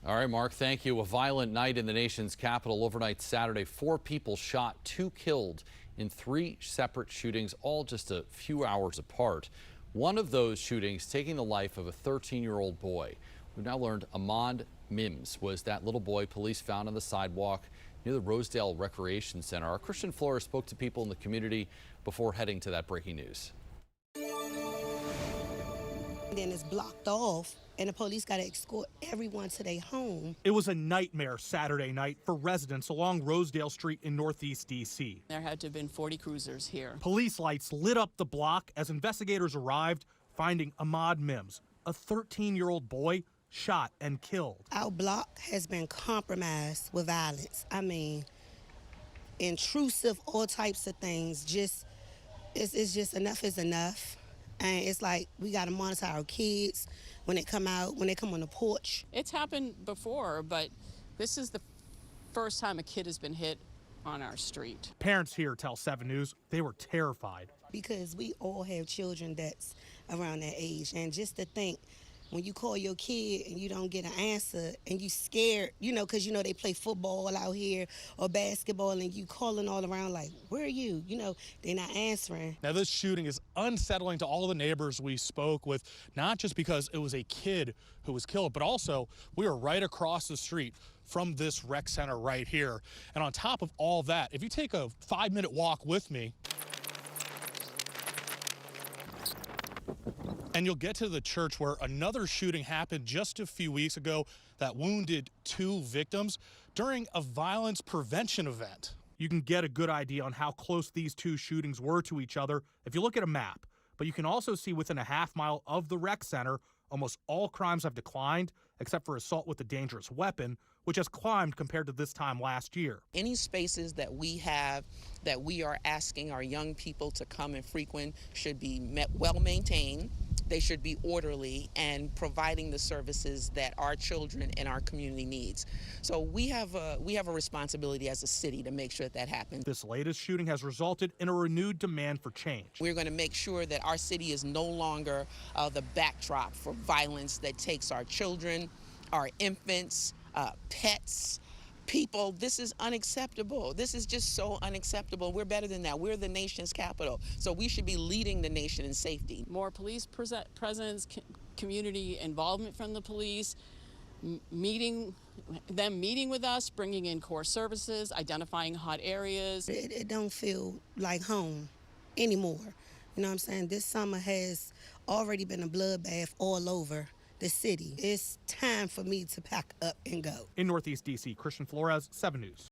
All right, Mark, thank you. A violent night in the nation's capital overnight Saturday. 4 people shot, 2 killed in 3 separate shootings, all just a few hours apart. One of those shootings taking the life of a 13-year-old boy. We've now learned Ahmad Mims was that little boy police found on the sidewalk near the Rosedale Recreation Center. Our Christian Flores spoke to people in the community before heading to that breaking news. Then it's blocked off, and the police got to escort everyone to their home. It was a nightmare Saturday night for residents along Rosedale Street in Northeast D.C. There had to have been 40 cruisers here. Police lights lit up the block as investigators arrived, finding Ahmad Mims, a 13-year-old boy, shot and killed. Our block has been compromised with violence. I mean, intrusive, all types of things. It's just enough is enough. And it's like we got to monitor our kids when they come out, when they come on the porch. It's happened before, but this is the first time a kid has been hit on our street. Parents here tell 7 News they were terrified. Because we all have children that's around that age. And just to think, when you call your kid and you don't get an answer and you scared, because they play football out here or basketball, and you calling all around like, where are you? They're not answering. Now, this shooting is unsettling to all the neighbors we spoke with, not just because it was a kid who was killed, but also we are right across the street from this rec center right here. And on top of all that, if you take a 5-minute walk with me, and you'll get to the church where another shooting happened just a few weeks ago that wounded 2 victims during a violence prevention event. You can get a good idea on how close these 2 shootings were to each other if you look at a map. But you can also see within a half-mile of the rec center, almost all crimes have declined, except for assault with a dangerous weapon, which has climbed compared to this time last year. Any spaces that we have that we are asking our young people to come and frequent should be well maintained. They should be orderly and providing the services that our children and our community needs. So we have a responsibility as a city to make sure that happens. This latest shooting has resulted in a renewed demand for change. We're going to make sure that our city is no longer the backdrop for violence that takes our children, our infants, pets, people. This is unacceptable. This is just so unacceptable. We're better than that. We're the nation's capital, so we should be leading the nation in safety. More police presence, community involvement from the police, meeting with us, bringing in core services, identifying hot areas. It don't feel like home anymore. You know what I'm saying? This summer has already been a bloodbath all over the city. It's time for me to pack up and go. In Northeast D.C., Christian Flores, 7 News.